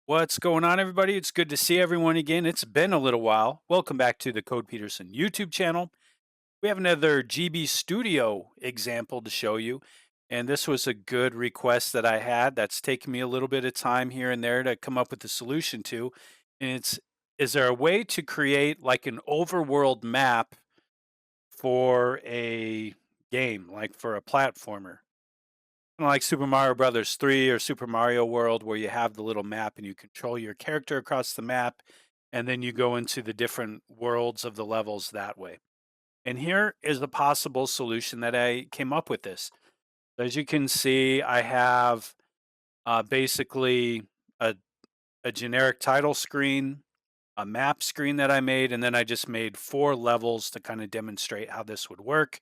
What's going on, everybody? It's good to see everyone again. It's been a little while. Welcome back to the Code Peterson YouTube channel. We have another GB Studio example to show you. And this was a good request that I had that's taken me a little bit of time here and there to come up with a solution to. And is there a way to create like an overworld map for a game, like for a platformer? Kinda like Super Mario Brothers 3 or Super Mario World, where you have the little map and you control your character across the map, and then you go into the different worlds of the levels that way. And here is a possible solution that I came up with this. As you can see, I have basically a, a generic title screen, a map screen that I made, and then I just made 4 levels to kind of demonstrate how this would work.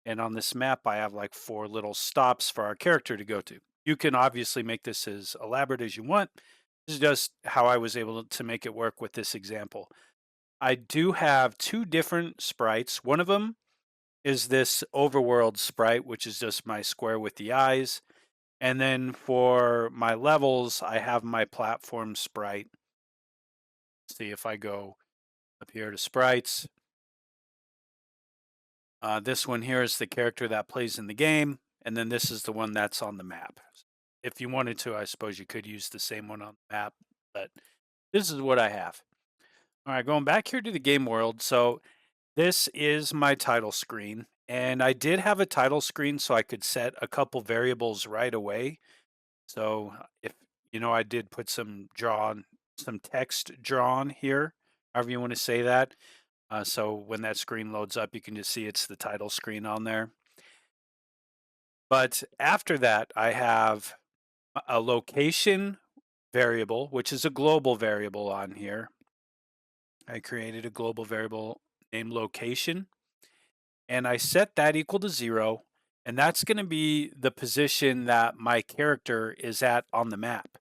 And on this map, I have like 4 little stops for our character to go to. You can obviously make this as elaborate as you want. This is just how I was able to make it work with this example. I do have 2 different sprites. One of them is this overworld sprite, which is just my square with the eyes. And then for my levels, I have my platform sprite. See if I go up here to sprites. This one here is the character that plays in the game, and then this is the one that's on the map. If you wanted to, I suppose you could use the same one on the map, but this is what I have. All right, going back here to the game world. So this is my title screen, and I did have a title screen so I could set a couple variables right away. So if I did put some text drawn here, however you want to say that. So when that screen loads up, you can just see it's the title screen on there. But after that, I have a location variable, which is a global variable on here. I created a global variable named location, and I set that equal to 0. And that's going to be the position that my character is at on the map.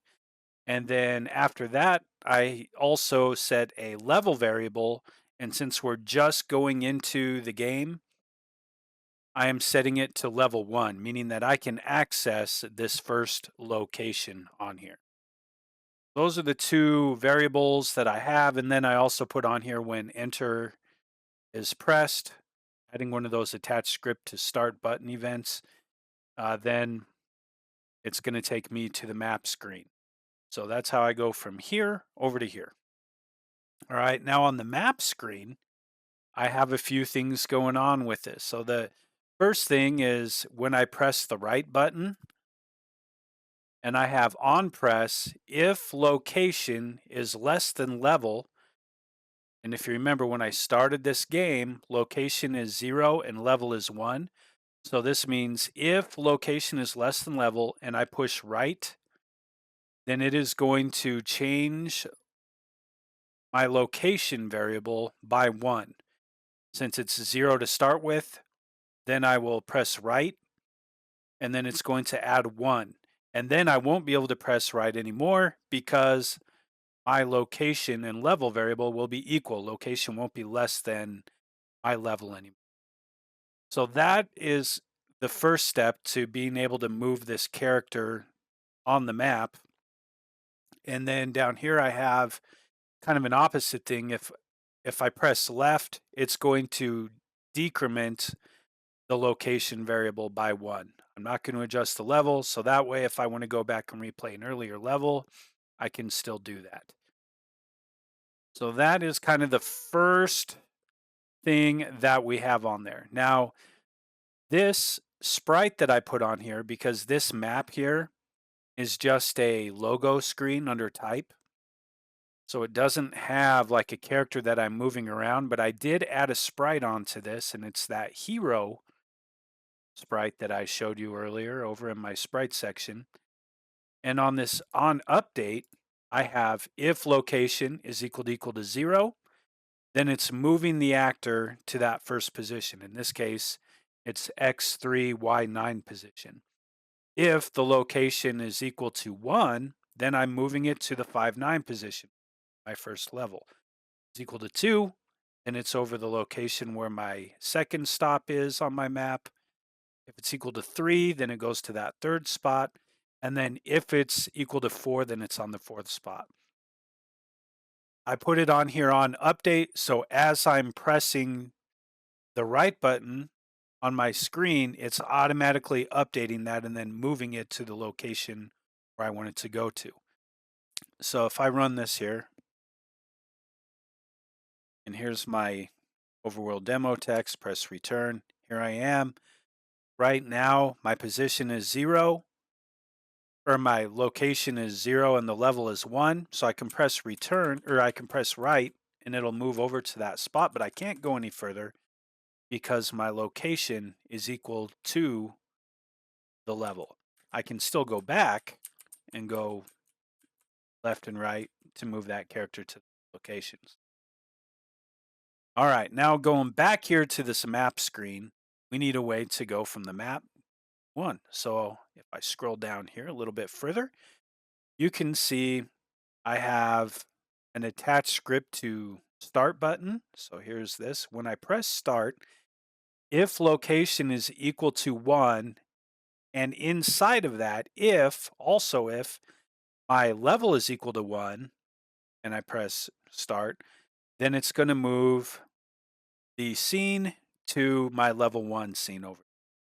And then after that, I also set a level variable. And since we're just going into the game, I am setting it to level 1, meaning that I can access this first location on here. Those are the 2 variables that I have. And then I also put on here when enter is pressed, adding one of those attached script to start button events. Then it's going to take me to the map screen. So that's how I go from here over to here. All right, now on the map screen, I have a few things going on with this. So the first thing is when I press the right button and I have on press, if location is less than level, and if you remember when I started this game, location is 0 and level is 1. So this means if location is less than level and I push right, then it is going to change my location variable by 1. Since it's 0 to start with, then I will press right, and then it's going to add 1. And then I won't be able to press right anymore because my location and level variable will be equal. Location won't be less than my level anymore. So that is the first step to being able to move this character on the map. And then down here I have kind of an opposite thing. If I press left, it's going to decrement the location variable by 1. I'm not going to adjust the level, so that way if I want to go back and replay an earlier level, I can still do that. So that is kind of the first thing that we have on there. Now, this sprite that I put on here, because this map here is just a logo screen under type, so it doesn't have like a character that I'm moving around, but I did add a sprite onto this, and it's that hero sprite that I showed you earlier over in my sprite section. And on this on update, I have if location is equal to 0, then it's moving the actor to that first position. In this case, it's X3, Y9 position. If the location is equal to 1, then I'm moving it to the 5-9 position, my first level. It's equal to 2, and it's over the location where my second stop is on my map. If it's equal to 3, then it goes to that third spot. And then if it's equal to 4, then it's on the 4th spot. I put it on here on update, so as I'm pressing the right button on my screen, it's automatically updating that and then moving it to the location where I want it to go to. So if I run this here, and here's my Overworld demo text, press return. Here I am. Right now, my position is 0, or my location is 0 and the level is 1. So I can press return, or I can press right and it'll move over to that spot, but I can't go any further because my location is equal to the level. I can still go back and go left and right to move that character to locations. All right, now going back here to this map screen, we need a way to go from the map 1. So if I scroll down here a little bit further, you can see I have an attached script to start button. So here's this. When I press start, if location is equal to 1, and inside of that, if my level is equal to 1, and I press start, then it's going to move the scene to my level 1 scene over.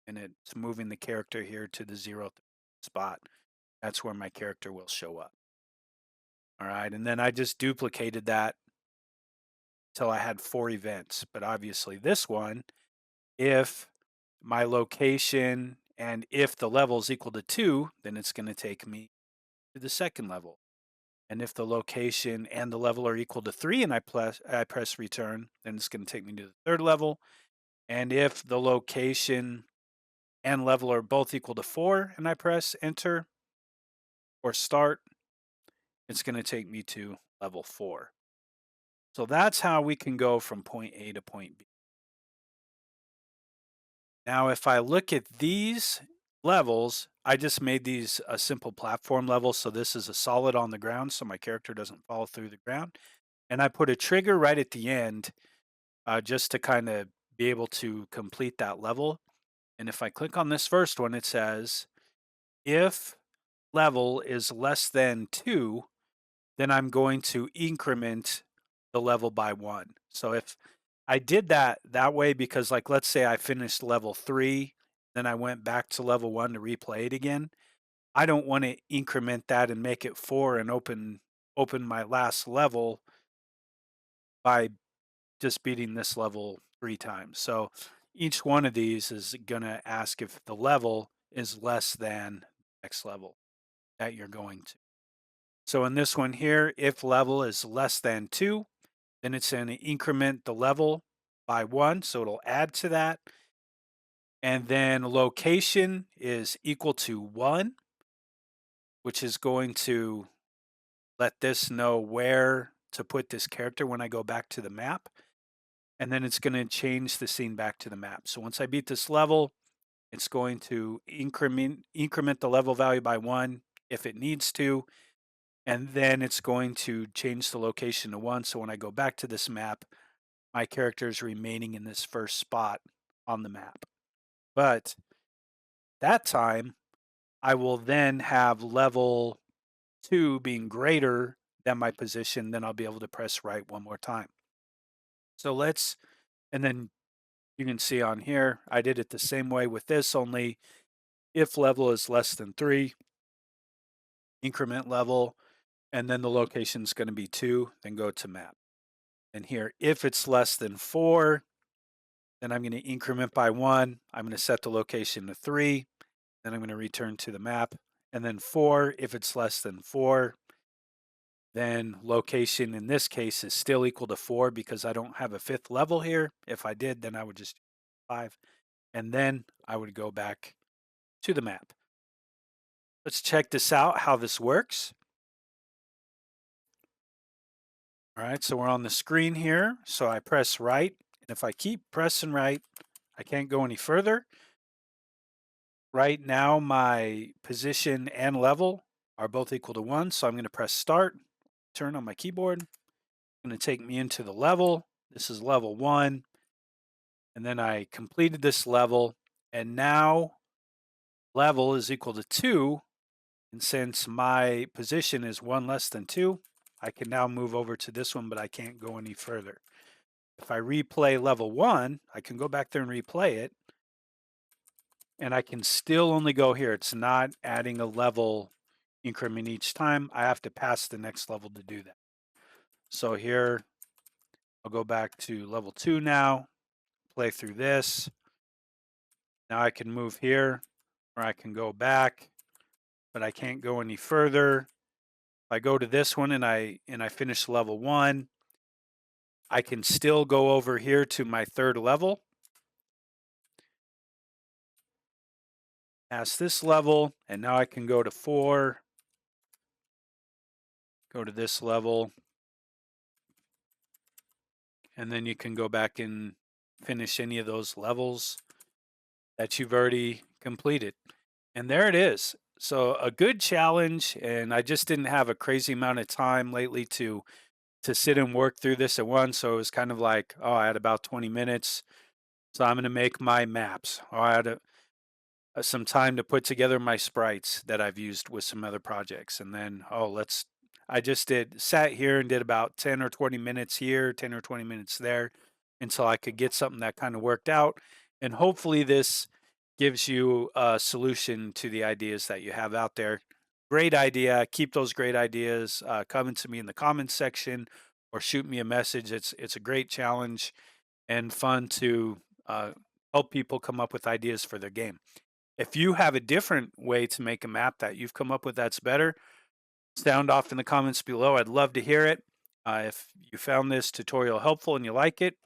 And it's moving the character here to the 0th spot. That's where my character will show up. All right, and then I just duplicated that till I had 4 events. But obviously this one, if my location and if the level is equal to 2, then it's going to take me to the 2nd level. And if the location and the level are equal to 3 and I press return, then it's going to take me to the 3rd level. And if the location and level are both equal to 4 and I press enter or start, it's going to take me to level 4. So that's how we can go from point A to point B. Now, if I look at these levels, I just made these a simple platform level. So this is a solid on the ground, so my character doesn't fall through the ground. And I put a trigger right at the end just to kind of be able to complete that level. And if I click on this first one, it says, if level is less than 2, then I'm going to increment the level by 1. So if I did that way because, like, let's say I finished level 3, then I went back to level 1 to replay it again. I don't want to increment that and make it 4 and open my last level by just beating this level 3 times. So each one of these is going to ask if the level is less than the next level that you're going to. So in this one here, if level is less than 2, then it's going to increment the level by 1, so it'll add to that. And then location is equal to 1, which is going to let this know where to put this character when I go back to the map. And then it's going to change the scene back to the map. So once I beat this level, it's going to increment the level value by 1 if it needs to. And then it's going to change the location to 1. So when I go back to this map, my character is remaining in this first spot on the map. But that time, I will then have level 2 being greater than my position. Then I'll be able to press right one more time. So and then you can see on here, I did it the same way with this, only if level is less than 3, increment level, and then the location is going to be 2, then go to map. And here, if it's less than 4, then I'm going to increment by 1. I'm going to set the location to 3. Then I'm going to return to the map. And then 4, if it's less than 4, then location in this case is still equal to 4 because I don't have a 5th level here. If I did, then I would just 5. And then I would go back to the map. Let's check this out, how this works. All right, so we're on the screen here. So I press right. And if I keep pressing right, I can't go any further. Right now, my position and level are both equal to 1. So I'm going to press start, turn on my keyboard. It's going to take me into the level. This is level 1. And then I completed this level. And now level is equal to 2. And since my position is 1 less than 2, I can now move over to this one, but I can't go any further. If I replay level 1, I can go back there and replay it, and I can still only go here. It's not adding a level increment each time. I have to pass the next level to do that. So here, I'll go back to level 2 now, play through this. Now I can move here, or I can go back, but I can't go any further. If I go to this one and I finish level 1, I can still go over here to my 3rd level, pass this level, and now I can go to 4, go to this level, and then you can go back and finish any of those levels that you've already completed. And there it is. So a good challenge, and I just didn't have a crazy amount of time lately to sit and work through this at once. So it was kind of like, oh, I had about 20 minutes. So I'm going to make my maps. Oh, I had some time to put together my sprites that I've used with some other projects. And then, I just sat here and did about 10 or 20 minutes here, 10 or 20 minutes there until I could get something that kind of worked out. And hopefully this gives you a solution to the ideas that you have out there. Great idea. Keep those great ideas coming to me in the comments section or shoot me a message. It's a great challenge and fun to help people come up with ideas for their game. If you have a different way to make a map that you've come up with that's better, sound off in the comments below. I'd love to hear it. If you found this tutorial helpful and you like it,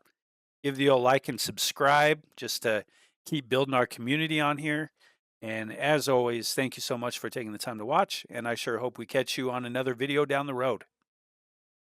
give the old like and subscribe just to keep building our community on here. And as always, thank you so much for taking the time to watch, and I sure hope we catch you on another video down the road.